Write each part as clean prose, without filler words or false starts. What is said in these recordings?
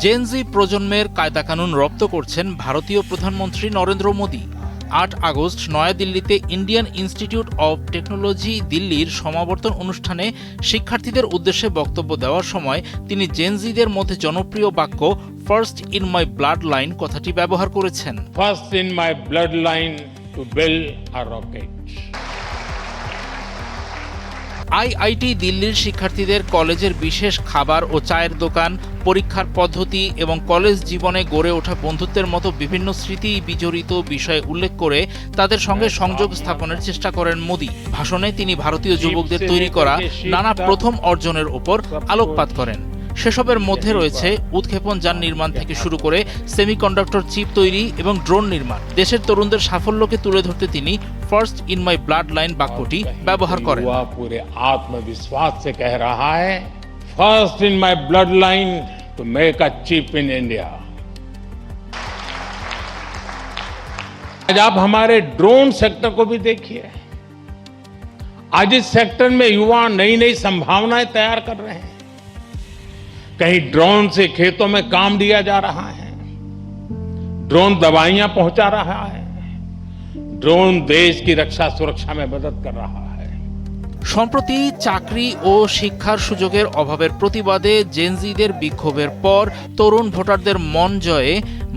Gen Z প্রজন্মের কায়দাকানুন রপ্ত করছেন ভারতীয় প্রধানমন্ত্রী নরেন্দ্র মোদী। ৮ আগস্ট নয়াদিল্লিতে ইন্ডিয়ান ইনস্টিটিউট অব টেকনোলজি দিল্লির সমাবর্তন অনুষ্ঠানে শিক্ষার্থীদের উদ্দেশ্যে বক্তব্য দেওয়ার সময় তিনি জেনজিদের মধ্যে জনপ্রিয় বাক্য first in my blood line কথাটি ব্যবহার করেছেন। First in my blood line to build a rocket. IIT দিল্লির শিক্ষার্থীদের কলেজের বিশেষ খাবার ও চায়ের দোকান, পরীক্ষার পদ্ধতি এবং কলেজ জীবনে গড়ে ওঠা বন্ধুত্বের মতো বিভিন্ন স্মৃতি বিজড়িত বিষয় উল্লেখ করে তাদের সঙ্গে সংযোগ স্থাপনের চেষ্টা করেন মোদী। ভাষণে তিনি ভারতীয় যুবকদের তৈরি করা নানা প্রথম অর্জনের ওপর আলোকপাত করেন। সেসবের মধ্যে রয়েছে উৎক্ষেপণ যান নির্মাণ থেকে শুরু করে সেমিকন্ডাক্টর চিপ তৈরি এবং ড্রোন নির্মাণ। দেশের তরুণদের সাফল্যকে তুলে ধরতে তিনি first in my bloodline বাক্যটি ব্যবহার করেন। পুরো আত্মবিশ্বাস से कह रहा है first in my bloodline to make a chip in India. आज आप हमारे ड्रोन सेक्टर को भी देखिए। आज इस सेक्टर में युवा नई नई संभावनाएं तैयार कर रहे हैं। कहीं ड्रोन से खेतों में काम लिया जा रहा है, ड्रोन दवाइयां पहुंचा रहा है, ड्रोन देश की रक्षा सुरक्षा में मदद कर रहा है। সম্প্রতি চাকরি ও শিক্ষার সুযোগের অভাবের প্রতিবাদে জেনজিদের বিক্ষোভের পর তরুণ ভোটারদের মন জয়ে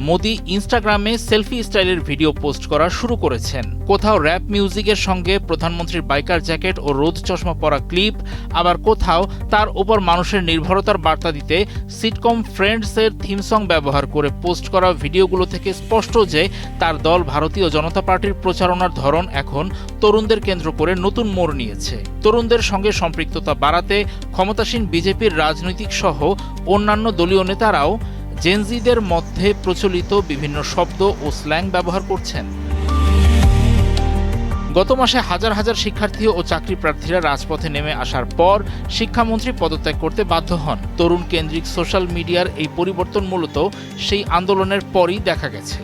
মোদি ইনস্টাগ্রামে সেলফি স্টাইলের ভিডিও পোস্ট করা শুরু করেছেন। কোথাও র্যাপ মিউজিকের সঙ্গে প্রধানমন্ত্রীর বাইকার জ্যাকেট ও রোদ চশমা পরা ক্লিপ, আবার কোথাও তার উপর মানুষের নির্ভরতার বার্তা দিতে সিটকম ফ্রেন্ডসের থিম সং ব্যবহার করে পোস্ট করা ভিডিওগুলো থেকে স্পষ্ট যে তার দল ভারতীয় জনতা পার্টির প্রচারণার ধরন এখন তরুণদের কেন্দ্র করে নতুন মোড় নিয়েছে। তরুণদের সঙ্গে সম্পৃক্ততা বাড়াতে ক্ষমতাসীন বিজেপির রাজনৈতিক সহ অন্যান্য দলীয় নেতারাও জেনজিদের মধ্যে প্রচলিত বিভিন্ন শব্দ ও স্ল্যাং ব্যবহার করছেন। গত মাসে হাজার হাজার শিক্ষার্থী ও চাকরি প্রার্থীরা রাজপথে নেমে আসার পর শিক্ষামন্ত্রী পদত্যাগ করতে বাধ্য হন। তরুণ কেন্দ্রিক সোশ্যাল মিডিয়ার এই পরিবর্তন মূলত সেই আন্দোলনের পরই দেখা গেছে।